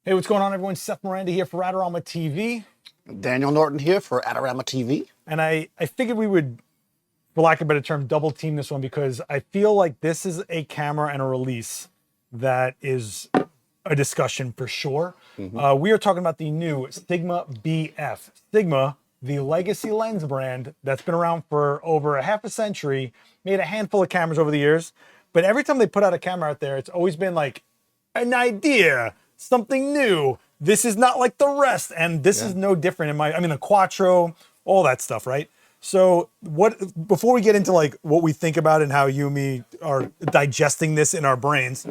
Hey, what's going on, everyone? Seth Miranda here for Adorama TV. Daniel Norton here for Adorama TV. And I figured we would, for lack of a better term, double team this one because I feel like this is a camera and a release that is a discussion for sure. We are talking about the new sigmabf. Sigma, the legacy lens brand that's been around for over a half a century, made a handful of cameras over the years. But every time they put out a camera out there, it's always been like an idea, something new. This is not like the rest. And this is no different in I mean, the Quattro, all that stuff, right? So before we get into like what we think about and how you and me are digesting this in our brains,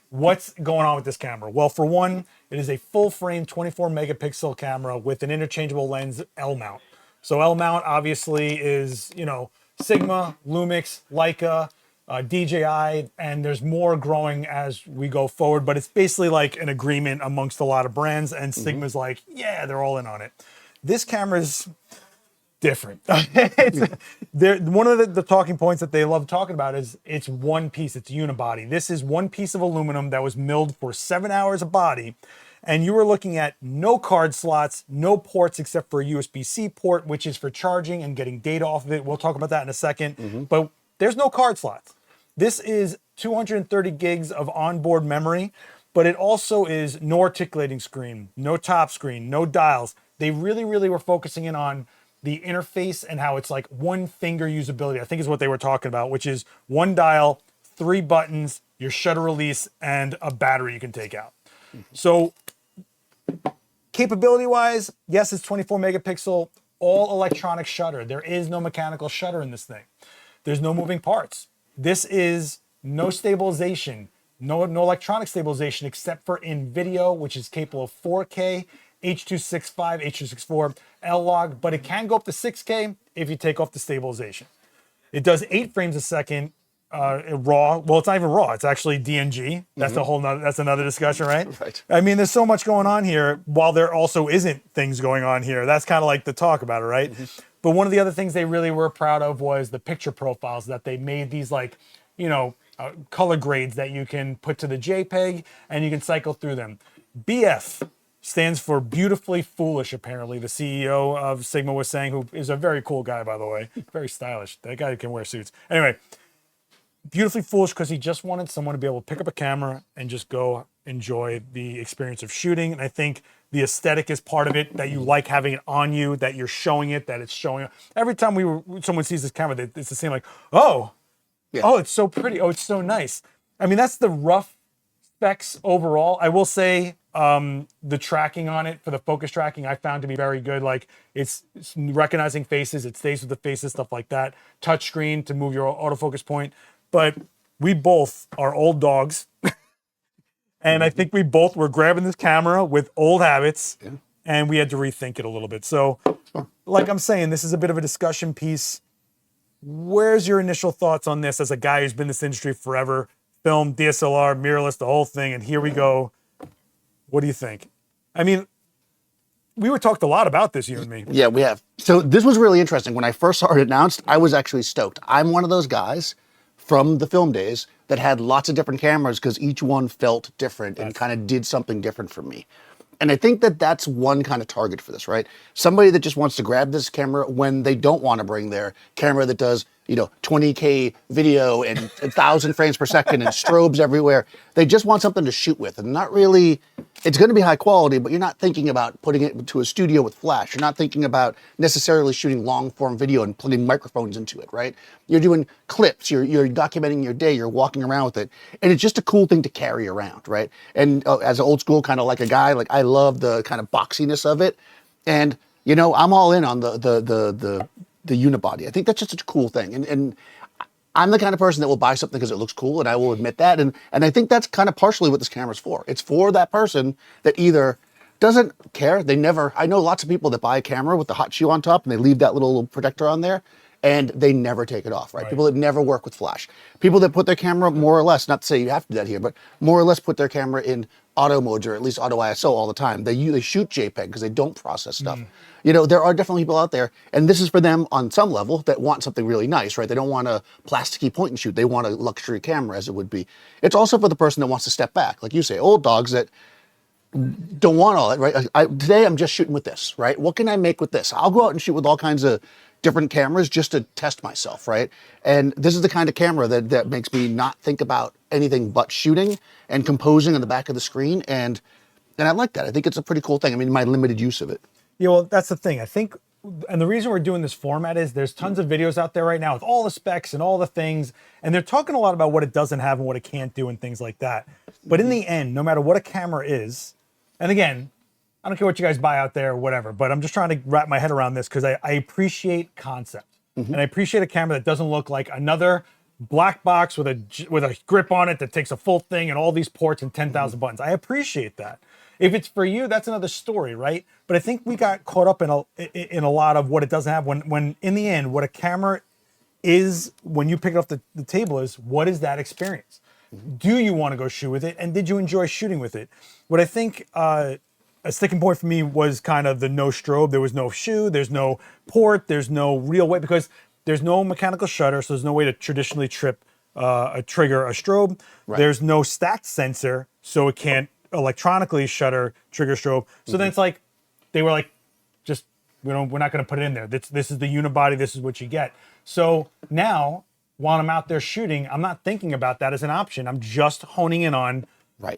what's going on with this camera? Well, for one, it is a full frame 24 megapixel camera with an interchangeable lens L mount. So L mount obviously is, Sigma, Lumix, Leica, DJI, and there's more growing as we go forward, but it's basically like an agreement amongst a lot of brands, and Sigma's like, yeah, they're all in on it. This camera's different. One of the talking points that they love talking about is it's one piece, it's unibody. This is one piece of aluminum that was milled for 7 hours a body, and you were looking at no card slots, no ports except for a USB-C port, which is for charging and getting data off of it. We'll talk about that in a second, but there's no card slots. This is 230 gigs of onboard memory, but it also is no articulating screen, no top screen, no dials. They really were focusing in on the interface and how it's like one finger usability, I think is what they were talking about, which is one dial, 3 buttons, your shutter release, and a battery you can take out. So capability-wise, yes, it's 24 megapixel, all electronic shutter. There is no mechanical shutter in this thing. There's no moving parts. This is no stabilization, no electronic stabilization except for in video, which is capable of 4K, H.265, H.264, L-Log, but it can go up to 6K if you take off the stabilization. It does 8 frames a second raw. Well, it's not even raw. It's actually DNG. That's that's another discussion, right? Right. I mean, there's so much going on here while there also isn't things going on here. That's kind of like the talk about it, right? But one of the other things they really were proud of was the picture profiles, that they made these like, color grades that you can put to the JPEG and you can cycle through them. BF stands for beautifully foolish, apparently. The CEO of Sigma was saying, who is a very cool guy, by the way. Very stylish. That guy can wear suits. Anyway, beautifully foolish because he just wanted someone to be able to pick up a camera and just go enjoy the experience of shooting. And I think the aesthetic is part of it, that you like having it on you, that you're showing it, that it's showing. Every time someone sees this camera, it's the same like, oh, it's so pretty. Oh, it's so nice. I mean, that's the rough specs overall. I will say the tracking on it, for the focus tracking, I found to be very good. Like it's recognizing faces, it stays with the faces, stuff like that. Touch screen to move your autofocus point. But we both are old dogs. And I think we both were grabbing this camera with old habits, and we had to rethink it a little bit. So, like I'm saying, this is a bit of a discussion piece. Where's your initial thoughts on this as a guy who's been in this industry forever? Film, DSLR, mirrorless, the whole thing, and here we go. What do you think? I mean, we were talked a lot about this, you and me. Yeah, we have. So this was really interesting. When I first saw it announced, I was actually stoked. I'm one of those guys from the film days that had lots of different cameras because each one felt different and kind of did something different for me. And I think that that's one kind of target for this, right? Somebody that just wants to grab this camera when they don't want to bring their camera that does, 20K video and 1,000 frames per second and strobes everywhere. They just want something to shoot with, and not really, it's going to be high quality, but you're not thinking about putting it into a studio with flash. You're not thinking about necessarily shooting long form video and putting microphones into it, right? You're doing clips, you're documenting your day, you're walking around with it. And it's just a cool thing to carry around, right? And as an old school kind of like a guy, like I love the kind of boxiness of it. And, I'm all in on the unibody. I think that's just such a cool thing. And I'm the kind of person that will buy something because it looks cool, and I will admit that. And I think that's kind of partially what this camera's for. It's for that person that either doesn't care. I know lots of people that buy a camera with the hot shoe on top and they leave that little protector on there and they never take it off, right? People that never work with flash. People that put their camera more or less, not to say you have to do that here, but more or less put their camera in auto modes or at least auto ISO all the time. They shoot JPEG because they don't process stuff. There are definitely people out there, and this is for them on some level, that want something really nice, right? They don't want a plasticky point and shoot. They want a luxury camera, as it would be. It's also for the person that wants to step back. Like you say, old dogs that don't want all that, right? Today I'm just shooting with this, right? What can I make with this? I'll go out and shoot with all kinds of different cameras just to test myself, right? And this is the kind of camera that makes me not think about anything but shooting and composing on the back of the screen. And I like that. I think it's a pretty cool thing. I mean, my limited use of it. Yeah, well, that's the thing. I think, and the reason we're doing this format is there's tons of videos out there right now with all the specs and all the things, and they're talking a lot about what it doesn't have and what it can't do and things like that. But in the end, no matter what a camera is, and again, I don't care what you guys buy out there or whatever, but I'm just trying to wrap my head around this because I appreciate concept. And I appreciate a camera that doesn't look like another black box with a grip on it that takes a full thing and all these ports and 10,000 buttons. I appreciate that. If it's for you, that's another story, right? But I think we got caught up in a lot of what it doesn't have when in the end, what a camera is when you pick it off the table is, what is that experience? Do you want to go shoot with it? And did you enjoy shooting with it? What I think a sticking point for me was kind of the no strobe. There was no shoe, there's no port, there's no real way, because there's no mechanical shutter, so there's no way to traditionally trip a trigger a strobe. Right. There's no stacked sensor, so it can't electronically shutter trigger strobe. So then it's like, they were like, just, we're not going to put it in there. This is the unibody, this is what you get. So now, while I'm out there shooting, I'm not thinking about that as an option. I'm just honing in on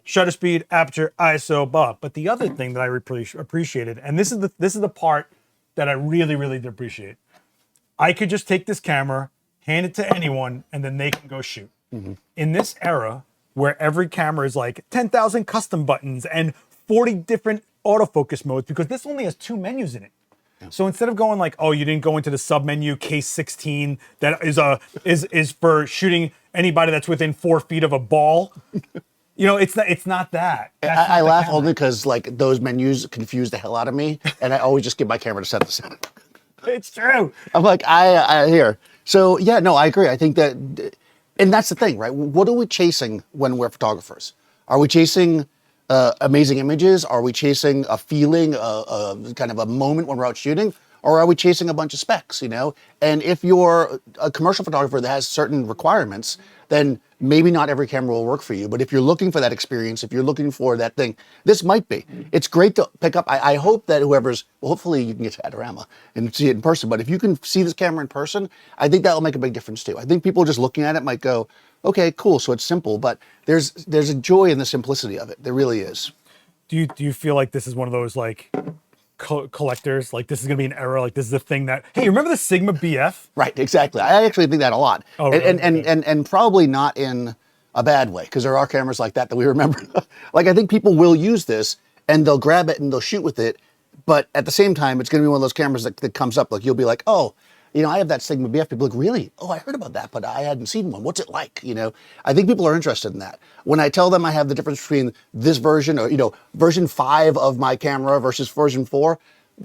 shutter speed, aperture, ISO, blah. But the other thing that I appreciated, and this is the part that I really, really did appreciate. I could just take this camera, hand it to anyone, and then they can go shoot. In this era, where every camera is like 10,000 custom buttons and 40 different autofocus modes, because this only has 2 menus in it. So instead of going like, oh, you didn't go into the sub menu case 16 that is for shooting anybody that's within 4 feet of a ball. It's not that. I laugh only because like those menus confuse the hell out of me, and I always just give my camera to set this up. It's true. I'm like, I hear. So yeah, no, I agree. I think that, and that's the thing, right? What are we chasing when we're photographers? Are we chasing amazing images? Are we chasing a feeling, kind of a moment when we're out shooting? Or are we chasing a bunch of specs, And if you're a commercial photographer that has certain requirements, then maybe not every camera will work for you. But if you're looking for that experience, if you're looking for that thing, this might be. It's great to pick up. I hope that hopefully you can get to Adorama and see it in person. But if you can see this camera in person, I think that will make a big difference too. I think people just looking at it might go, okay, cool, so it's simple. But there's a joy in the simplicity of it. There really is. Do you feel like this is one of those like collectors, like this is gonna be an era, like this is the thing that, hey, remember the sigmabf? Right, exactly. I actually think that a lot. Oh, really? And probably not in a bad way, because there are cameras like that we remember. Like, I think people will use this and they'll grab it and they'll shoot with it, but at the same time, it's gonna be one of those cameras that comes up, like you'll be like, oh, I have that sigmabf. People are like, really? Oh, I heard about that, but I hadn't seen one. What's it like? I think people are interested in that. When I tell them I have the difference between this version or, version 5 of my camera versus version 4,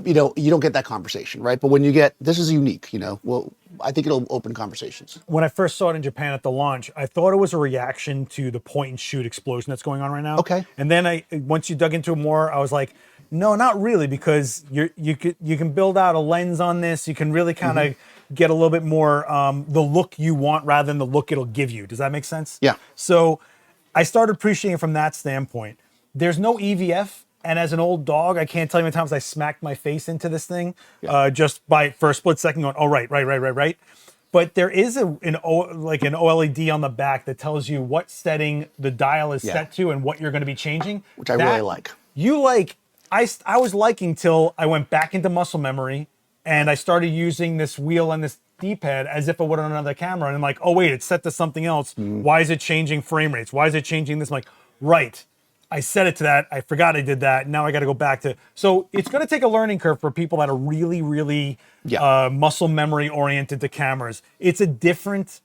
you don't get that conversation, right? But when you get, this is unique, well, I think it'll open conversations. When I first saw it in Japan at the launch, I thought it was a reaction to the point and shoot explosion that's going on right now. Okay. And then once you dug into it more, I was like, no, not really, because you can build out a lens on this. You can really kind of get a little bit more the look you want rather than the look it'll give you. Does that make sense? Yeah. So I started appreciating it from that standpoint. There's no EVF, and as an old dog, I can't tell you how many times I smacked my face into this thing just for a split second going, oh, right. But there is an OLED on the back that tells you what setting the dial is set to and what you're going to be changing. Which I really like. You like. I was liking till I went back into muscle memory and I started using this wheel and this D-pad as if it were on another camera. And I'm like, oh, wait, it's set to something else. Why is it changing frame rates? Why is it changing this? I'm like, right. I set it to that. I forgot I did that. Now I got to go back to. So it's going to take a learning curve for people that are really, really muscle memory oriented to cameras. It's a different,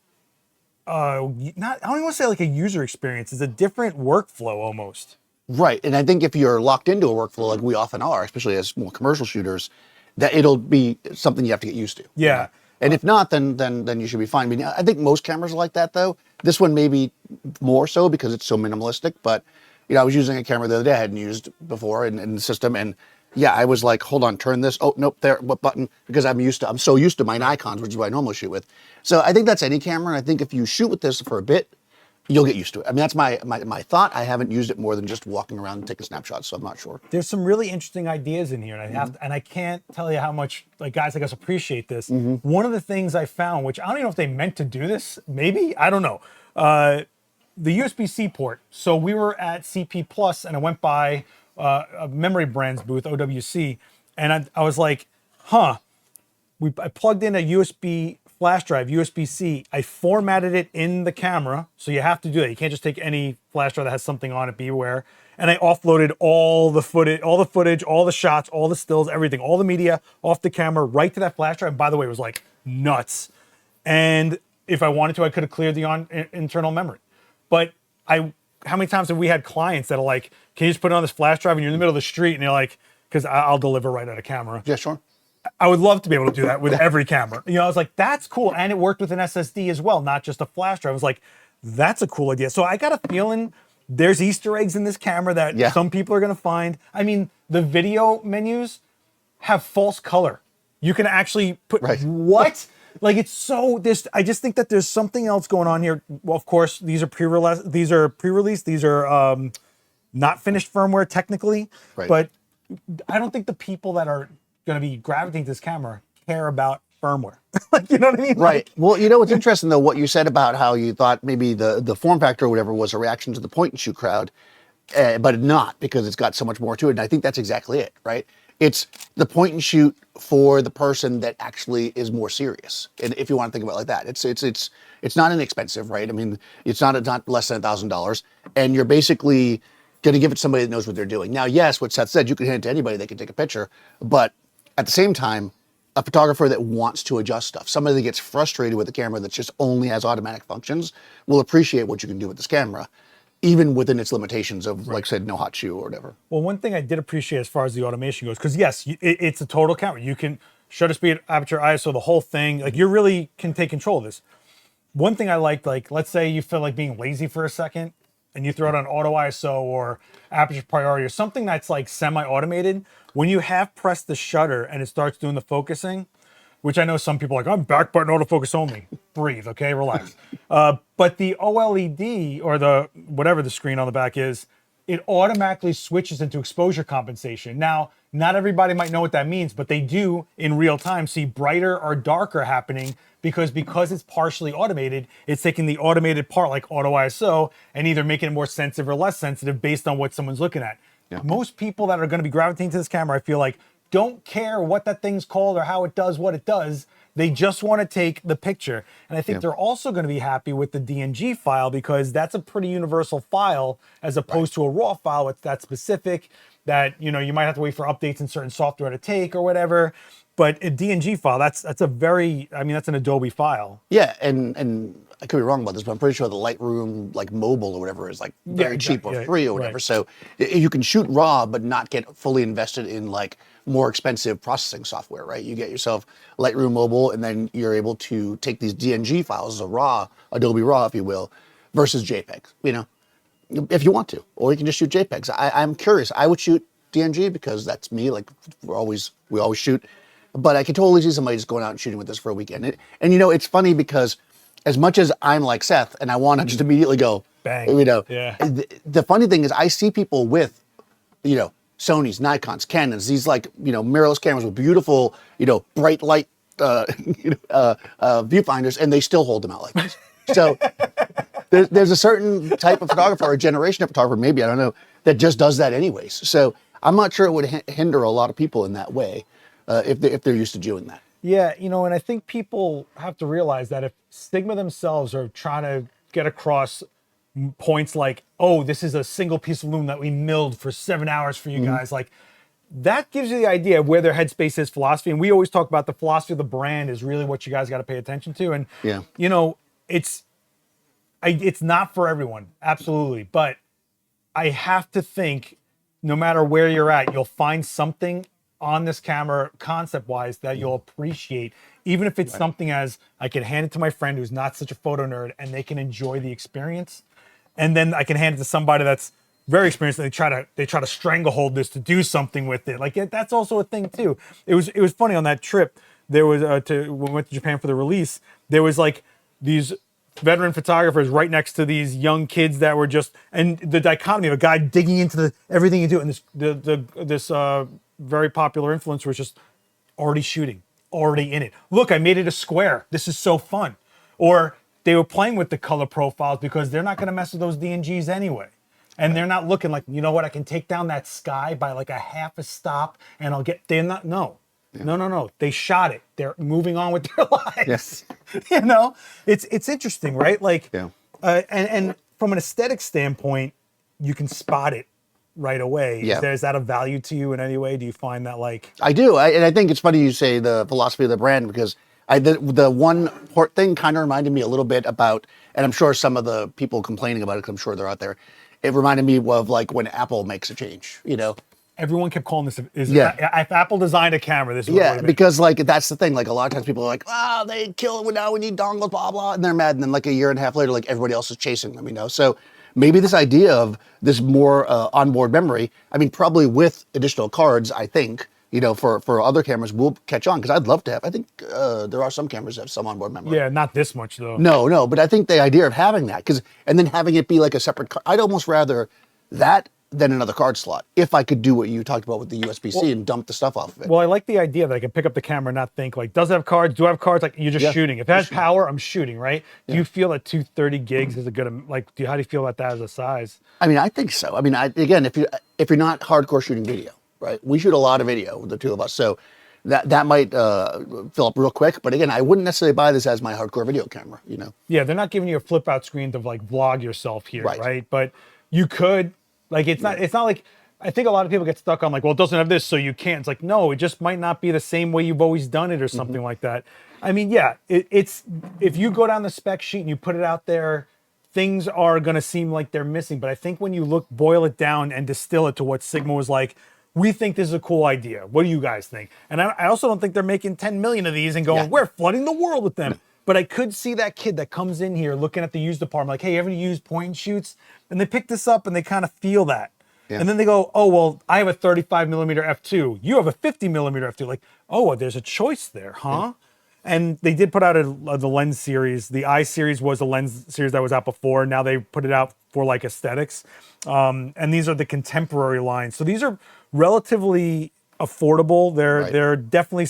I don't even want to say like a user experience. It's a different workflow almost. Right, and I think if you're locked into a workflow like we often are, especially as more commercial shooters, that it'll be something you have to get used to. Yeah. And if not, then you should be fine. I mean, I think most cameras are like that though. This one maybe more so because it's so minimalistic, but I was using a camera the other day I hadn't used before in the system, and yeah, I was like, hold on, turn this. Oh, nope, there, what button? Because I'm so used to my Nikons, which is what I normally shoot with. So I think that's any camera, and I think if you shoot with this for a bit, you'll get used to it. I mean, that's my thought. I haven't used it more than just walking around and taking snapshots, so I'm not sure. There's some really interesting ideas in here, and I have to, and I can't tell you how much like guys like us appreciate this. One of the things I found, which I don't even know if they meant to do this, maybe, I don't know. The USB-C port. So we were at CP Plus, and I went by a Memory Brands booth, OWC, and I was like, huh. I plugged in a USB flash drive, USB-C. I formatted it in the camera, so you have to do that. You can't just take any flash drive that has something on it, be aware. And I offloaded all the footage, all the shots, all the stills, everything, all the media off the camera right to that flash drive. And by the way, it was like nuts. And if I wanted to, I could have cleared the internal memory. But how many times have we had clients that are like, can you just put it on this flash drive and you're in the middle of the street and you're like, because I'll deliver right out of camera. Yeah, sure. I would love to be able to do that with every camera. You know, I was like, that's cool. And it worked with an SSD as well, not just a flash drive. I was like, that's a cool idea. So I got a feeling there's Easter eggs in this camera that some people are going to find. I mean, the video menus have false color. You can actually put, what? Like it's so, I just think that there's something else going on here. Well, of course, these are pre-release. These are not finished firmware technically, but I don't think the people that are going to be gravitating to this camera care about firmware. Like, you know what I mean? Right. Well, you know what's interesting though, what you said about how you thought maybe the form factor or whatever was a reaction to the point and shoot crowd, but not, because it's got so much more to it. And I think that's exactly it, right? It's the point and shoot for the person that actually is more serious. And if you want to think about it like that, it's not inexpensive, right? I mean, it's not less than $1,000, and you're basically going to give it to somebody that knows what they're doing. Now, yes, what Seth said, you can hand it to anybody, they can take a picture, but at the same time, a photographer that wants to adjust stuff, somebody that gets frustrated with a camera that just only has automatic functions, will appreciate what you can do with this camera, even within its limitations of, like I said, no hot shoe or whatever. Well, one thing I did appreciate as far as the automation goes, because yes, it's a total camera. You can shutter speed, aperture, ISO, the whole thing. Like you really can take control of this. One thing I liked, like let's say you feel like being lazy for a second and you throw it on auto ISO or aperture priority or something that's like semi-automated. When you have pressed the shutter and it starts doing the focusing, which I know some people are like, I'm back button autofocus only. Breathe, okay, relax. But the OLED or the whatever the screen on the back is, it automatically switches into exposure compensation. Now, not everybody might know what that means, but they do in real time see brighter or darker happening because it's partially automated, it's taking the automated part like auto ISO and either making it more sensitive or less sensitive based on what someone's looking at. Yeah. Most people that are going to be gravitating to this camera, I feel like, don't care what that thing's called or how it does what it does. They just want to take the picture. And I think they're also going to be happy with the DNG file because that's a pretty universal file as opposed to a RAW file. It's that specific that, you know, you might have to wait for updates in certain software to take or whatever. But a DNG file, that's a very, I mean, that's an Adobe file. Yeah, and I could be wrong about this, but I'm pretty sure the Lightroom like mobile or whatever is like very cheap or free or whatever. So you can shoot RAW, but not get fully invested in like more expensive processing software, right? You get yourself Lightroom mobile, and then you're able to take these DNG files as a RAW, Adobe RAW, if you will, versus JPEGs, you know, if you want to, or you can just shoot JPEGs. I'm curious. I would shoot DNG because that's me. Like we always shoot. But I could totally see somebody just going out and shooting with this for a weekend. And you know, it's funny because as much as I'm like Seth and I want to just immediately go, bang, you know, the funny thing is I see people with, you know, Sonys, Nikons, Canons, these like, you know, mirrorless cameras with beautiful, you know, bright light viewfinders, and they still hold them out like this. So there's a certain type of photographer or a generation of photographer, maybe, I don't know, that just does that anyways. So I'm not sure it would hinder a lot of people in that way. If they're used to doing that. Yeah, you know, and I think people have to realize that if Sigma themselves are trying to get across points like, oh, this is a single piece of aluminum that we milled for 7 hours for you guys, like that gives you the idea of where their headspace is, philosophy. And we always talk about the philosophy of the brand is really what you guys got to pay attention to. And, you know, it's not for everyone, absolutely. But I have to think no matter where you're at, you'll find something on this camera concept-wise that you'll appreciate, even if it's something as I can hand it to my friend who's not such a photo nerd and they can enjoy the experience. And then I can hand it to somebody that's very experienced and they try to stranglehold this to do something with it. Like that's also a thing too. It was funny on that trip. There was when we went to Japan for the release, there was like these veteran photographers right next to these young kids that were just, and the dichotomy of a guy digging into everything you do, and this very popular influencer was just already shooting, already in it. Look, I made it a square. This is so fun. Or they were playing with the color profiles because they're not going to mess with those DNGs anyway. And they're not looking like, you know what, I can take down that sky by like a half a stop and I'll get, they're not, no. Yeah. No. They shot it. They're moving on with their lives. Yes. You know, it's interesting, right? Like, yeah. And from an aesthetic standpoint, you can spot it right away. Yeah. Is that a value to you in any way? Do you find that like? I do. And I think it's funny you say the philosophy of the brand, because the one port thing kind of reminded me a little bit about, and I'm sure some of the people complaining about it, 'cause I'm sure they're out there, it reminded me of like when Apple makes a change, you know? Everyone kept calling this, if Apple designed a camera, this is what it would have been. Because like, that's the thing. Like a lot of times people are like, oh, they kill it now, we need dongles, blah, blah. And they're mad. And then like a year and a half later, like everybody else is chasing them, you know? So maybe this idea of this more onboard memory, I mean, probably with additional cards, I think, you know, for other cameras will catch on. Because I'd love to have, I think there are some cameras that have some onboard memory. Yeah, not this much though. No, but I think the idea of having that, and then having it be like a separate card, I'd almost rather that than another card slot, if I could do what you talked about with the USB-C and dump the stuff off of it. Well, I like the idea that I can pick up the camera and not think like, does it have cards? Do I have cards? Like you're just shooting. If it has power, I'm shooting, right? Do you feel that 230 gigs is a good, like, how do you feel about that as a size? I mean, I think so. I mean, again, if you're not hardcore shooting video, right? We shoot a lot of video, the two of us, so that might fill up real quick. But again, I wouldn't necessarily buy this as my hardcore video camera, you know? Yeah, they're not giving you a flip out screen to like vlog yourself here, right? But you could, like, it's not like, I think a lot of people get stuck on like, well, it doesn't have this, so you can't. It's like, no, it just might not be the same way you've always done it or something like that. I mean, yeah, it's, if you go down the spec sheet and you put it out there, things are going to seem like they're missing. But I think when you boil it down and distill it to what Sigma was like, we think this is a cool idea. What do you guys think? And I also don't think they're making 10 million of these and going, we're flooding the world with them. But I could see that kid that comes in here looking at the used department, like, hey, you ever use point and shoots? And they pick this up and they kind of feel that. Yeah. And then they go, oh, well, I have a 35 millimeter f2. You have a 50 millimeter f2. Like, oh, well, there's a choice there, huh? Yeah. And they did put out the lens series. The I series was a lens series that was out before. Now they put it out for like aesthetics. And these are the contemporary lines. So these are relatively affordable. They're definitely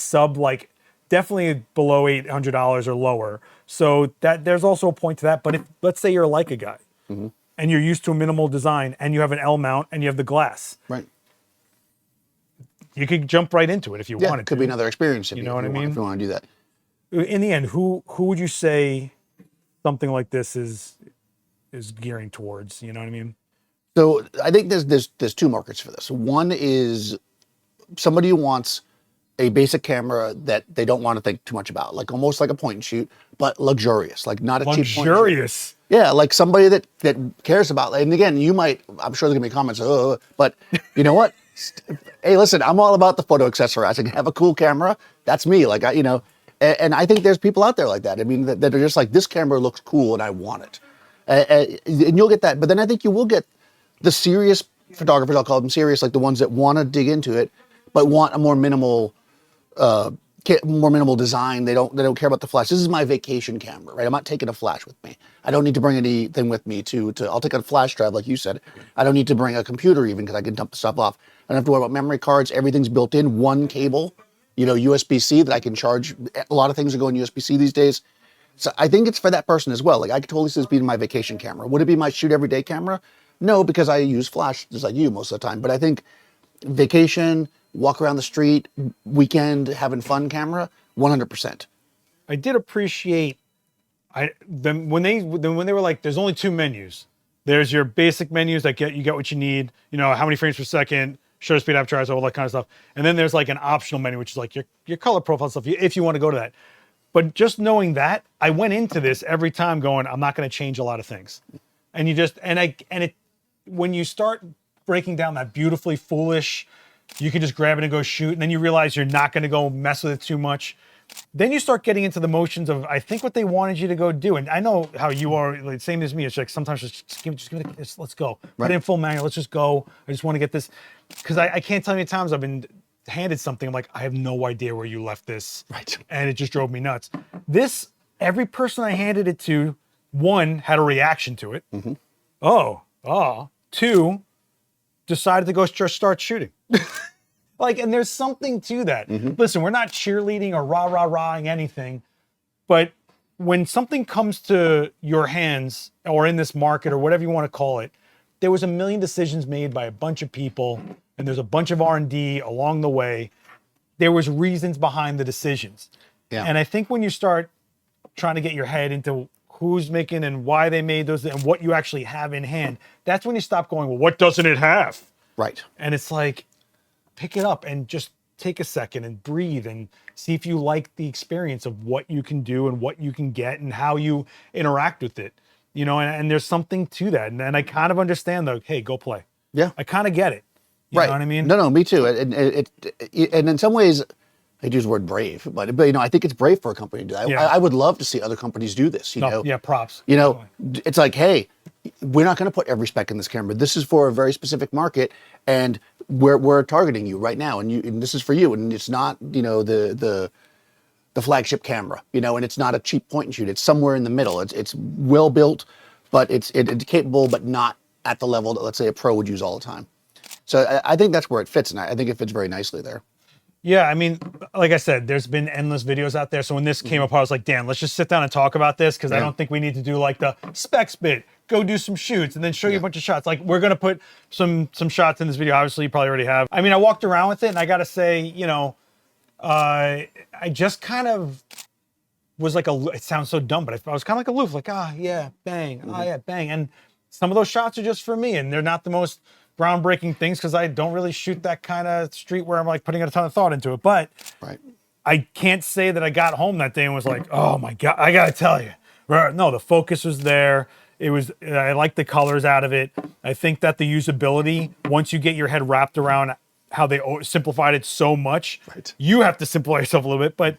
definitely below $800 or lower. So that there's also a point to that. But if, let's say you're a Leica guy and you're used to a minimal design and you have an L mount and you have the glass. Right. You could jump right into it if you wanted to. It could be another experience if you know what I mean? If you want to do that. In the end, who would you say something like this is gearing towards? You know what I mean? So I think there's two markets for this. One is somebody who wants a basic camera that they don't want to think too much about, like almost like a point and shoot, but luxurious, like not a cheap point and shoot. Luxurious. Yeah, like somebody that cares about. And again, I'm sure there's gonna be comments, but you know what? Hey, listen, I'm all about the photo accessorizing. Have a cool camera. That's me. Like and I think there's people out there like that. I mean, that are just like, this camera looks cool and I want it. And you'll get that. But then I think you will get the serious photographers, I'll call them serious, like the ones that want to dig into it, but want a more minimal design. They don't care about the flash. This is my vacation camera, right? I'm not taking a flash with me. I don't need to bring anything with me I'll take a flash drive, like you said. I don't need to bring a computer even, because I can dump the stuff off. I don't have to worry about memory cards. Everything's built in, one cable, USB-C that I can charge. A lot of things are going USB-C these days. So I think it's for that person as well. Like, I could totally see this being my vacation camera. Would it be my shoot every day camera? No, because I use flash just like you most of the time. But I think vacation, walk around the street, weekend, having fun camera, 100%. I did appreciate them when they were like, there's only two menus. There's your basic menus that you get what you need, how many frames per second, shutter speed, aperture size, all that kind of stuff. And then there's like an optional menu, which is like your color profile stuff, if you want to go to that. But just knowing that, I went into this every time going, I'm not going to change a lot of things. And when you start breaking down that beautifully foolish, you can just grab it and go shoot, and then you realize you're not going to go mess with it too much. Then you start getting into the motions of, I think, what they wanted you to go do. And I know how you are, like, same as me. It's like sometimes just give me this, let's go. Right. Put it in full manual, let's just go. I just want to get this. Because I can't tell you how many times I've been handed something, I'm like, I have no idea where you left this. Right. And it just drove me nuts. Every person I handed it to one, had a reaction to it. Two, decided to go start shooting. Like, and there's something to that. Listen, we're not cheerleading or rah-rah-rahing anything, but when something comes to your hands or in this market or whatever you want to call it, there was a million decisions made by a bunch of people, and there's a bunch of R&D along the way. There was reasons behind the decisions. Yeah. And I think when you start trying to get your head into who's making and why they made those and what you actually have in hand, that's when you stop going, well, what doesn't it have? Right. And it's like, pick it up and just take a second and breathe and see if you like the experience of what you can do and what you can get and how you interact with it. You know, and there's something to that. And I kind of understand though, hey, go play. Yeah. I kind of get it. You know what I mean? No, me too. And in some ways, I use the word brave, but you know, I think it's brave for a company to do that. Yeah. I would love to see other companies do this. You know? Yeah, props. You know, it's like, hey, we're not going to put every spec in this camera. This is for a very specific market, and we're targeting you right now, and this is for you. And it's not, you know, the flagship camera, you know, and it's not a cheap point and shoot. It's somewhere in the middle. It's well built, but it's capable, but not at the level that, let's say, a pro would use all the time. So I think that's where it fits, and I think it fits very nicely there. Yeah, I mean, like I said, there's been endless videos out there. So when this came up, I was like, Dan, let's just sit down and talk about this, because I don't think we need to do like the specs bit, go do some shoots, and then show you a bunch of shots. Like, we're going to put some shots in this video. Obviously, you probably already have. I mean, I walked around with it, and I got to say, you know, I just kind of was like it sounds so dumb, but I was kind of like aloof, like, yeah, bang, yeah, bang. And some of those shots are just for me, and they're not the most groundbreaking things because I don't really shoot that kind of street where I'm like putting a ton of thought into it. But I can't say that I got home that day and was like, oh my God, I gotta tell you. No, the focus was there. It was, I like the colors out of it. I think that the usability, once you get your head wrapped around how they simplified it so much, you have to simplify yourself a little bit. But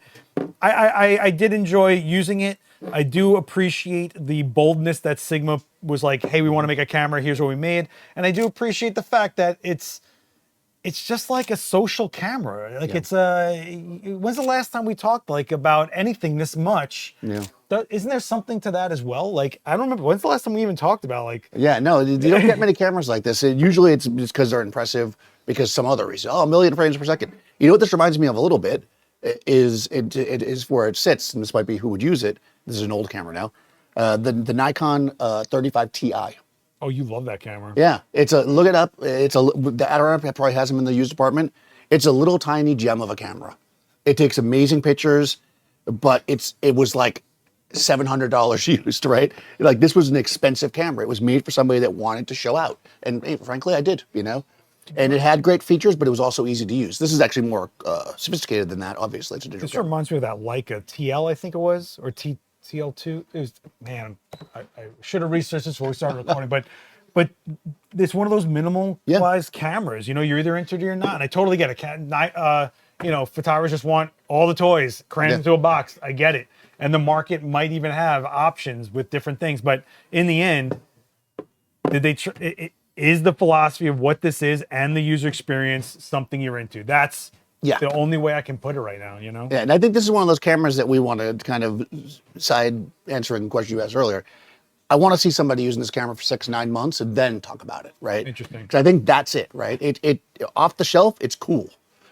I did enjoy using it. I do appreciate the boldness that Sigma was like, hey, we want to make a camera, here's what we made. And I do appreciate the fact that it's just like a social camera. Like it's when's the last time we talked like about anything this much? Yeah. Isn't there something to that as well? Like, I don't remember, when's the last time we even talked about like... Yeah, no, you don't get many cameras like this. Usually it's just because they're impressive because some other reason. Oh, 1 million frames per second. You know what this reminds me of a little bit? It is where it sits, and this might be who would use it. This is an old camera now. The Nikon 35 Ti. Oh, you love that camera. Yeah, look it up. The Adorama probably has them in the used department. It's a little tiny gem of a camera. It takes amazing pictures, but it was like $700 used, right? Like, this was an expensive camera. It was made for somebody that wanted to show out, and hey, frankly, I did, you know. And it had great features, but it was also easy to use. This is actually more sophisticated than that. Obviously, it's a digital camera. Reminds me of that Leica TL, I think it was, or TL2. It was, man, I should have researched this before we started recording, but it's one of those minimal-sized cameras. You know, you're either into it or you're not. And I totally get it. You know, photographers just want all the toys crammed into a box. I get it. And the market might even have options with different things. But in the end, did they? Is the philosophy of what this is and the user experience something you're into? That's the only way I can put it right now, you know? Yeah, and I think this is one of those cameras that we want to kind of side answering the question you asked earlier. I want to see somebody using this camera for 6-9 months and then talk about it, right? Interesting. Because I think that's it, right? It off the shelf, it's cool,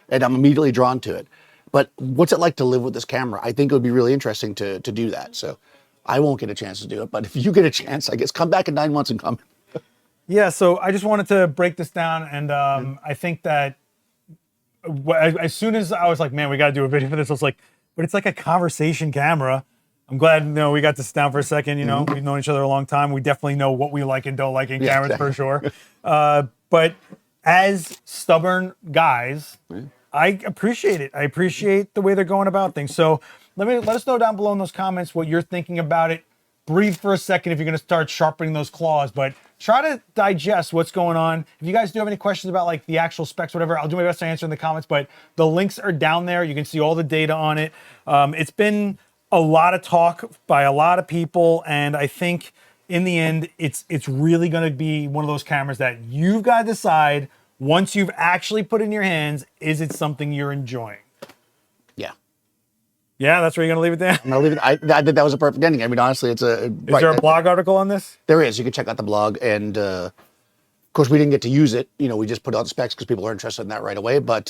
and I'm immediately drawn to it. But what's it like to live with this camera? I think it would be really interesting to do that. So I won't get a chance to do it, but if you get a chance, I guess come back in 9 months and come. Yeah, so I just wanted to break this down, and I think that as soon as I was like, man, we got to do a video for this, I was like, but it's like a conversation camera. I'm glad, you know, we got to sit down for a second. You know, we've known each other a long time. We definitely know what we like and don't like in cameras for sure. But as stubborn guys, I appreciate it. I appreciate the way they're going about things. So let us know down below in those comments what you're thinking about it. Breathe for a second if you're going to start sharpening those claws, but try to digest what's going on. If you guys do have any questions about like the actual specs, whatever, I'll do my best to answer in the comments, but the links are down there. You can see all the data on it. It's been a lot of talk by a lot of people, and I think in the end, it's really going to be one of those cameras that you've got to decide once you've actually put it in your hands, is it something you're enjoying? Yeah. Yeah, that's where you're gonna leave it there. I'm gonna leave it. I think that was a perfect ending. I mean, honestly, it's a. Is there a blog article on this? There is. You can check out the blog, and of course, we didn't get to use it. You know, we just put out the specs because people are interested in that right away. But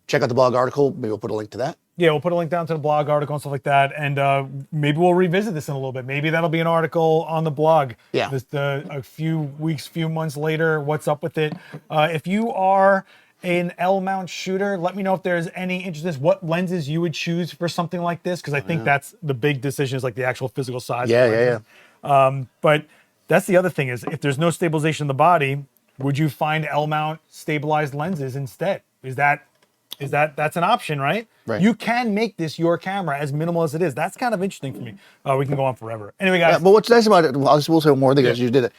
check out the blog article. Maybe we'll put a link to that. Yeah, we'll put a link down to the blog article and stuff like that, and maybe we'll revisit this in a little bit. Maybe that'll be an article on the blog. Yeah. A few weeks, few months later, what's up with it? If you are an L-mount shooter, let me know if there's any interest in this. What lenses you would choose for something like this? Because I think that's the big decision, is like the actual physical size. Yeah. But that's the other thing, is if there's no stabilization in the body, would you find L-mount stabilized lenses instead? That's an option, right? Right. You can make this your camera as minimal as it is. That's kind of interesting for me. We can go on forever. Anyway, guys. Yeah, but what's nice about it, we'll say one more thing as you did it.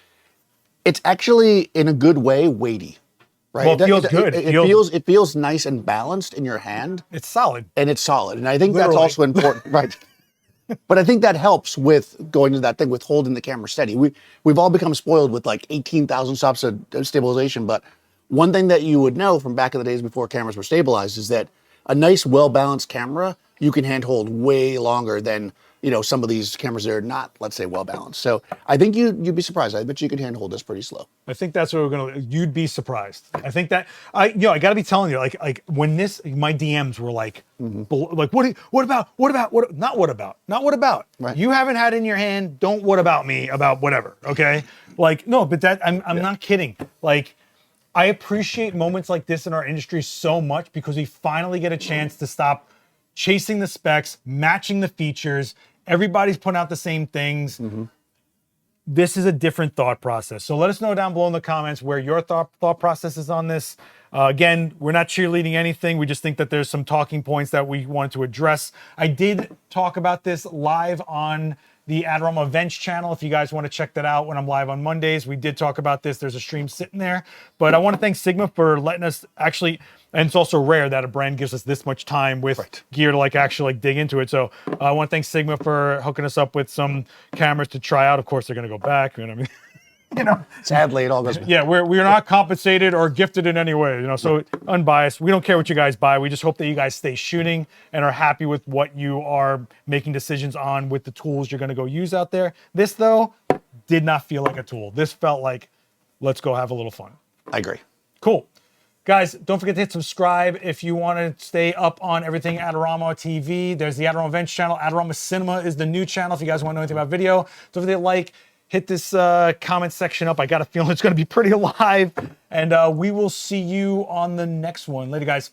It's actually, in a good way, weighty. Right? Well, it feels good. It feels nice and balanced in your hand. It's solid. And it's solid. And I think Literally. that's also important. Right. But I think that helps with going to that thing with holding the camera steady. We've all become spoiled with like 18,000 stops of stabilization. But one thing that you would know from back in the days before cameras were stabilized is that a nice, well-balanced camera, you can handhold way longer than, you know, some of these cameras that are not, let's say, well-balanced. So I think you'd be surprised. I bet you could handhold this pretty slow. I think that's what you'd be surprised. I think that, I gotta be telling you, like when my DMs were like, like, what about? Right. You haven't had it in your hand, don't what about me about whatever, okay? Like, no, but I'm not kidding. Like, I appreciate moments like this in our industry so much because we finally get a chance to stop chasing the specs, matching the features. Everybody's putting out the same things. This is a different thought process. So let us know down below in the comments where your thought process is on this. Again, we're not cheerleading anything. We just think that there's some talking points that we wanted to address. I did talk about this live on the Adorama Events channel. If you guys want to check that out when I'm live on Mondays, we did talk about this. There's a stream sitting there. But I want to thank Sigma for letting us actually, and it's also rare that a brand gives us this much time with gear to like actually like dig into it. So I want to thank Sigma for hooking us up with some cameras to try out. Of course, they're going to go back. You know what I mean? You know, sadly, it all goes back. Yeah, we're not compensated or gifted in any way, you know, so unbiased. We don't care what you guys buy. We just hope that you guys stay shooting and are happy with what you are making decisions on with the tools you're going to go use out there. This, though, did not feel like a tool. This felt like, let's go have a little fun. I agree. Cool. Guys, don't forget to hit subscribe if you want to stay up on everything Adorama TV. There's the Adorama Events channel. Adorama Cinema is the new channel if you guys want to know anything about video. Don't forget to like, hit this comment section up. I got a feeling it's going to be pretty alive. And we will see you on the next one. Later, guys.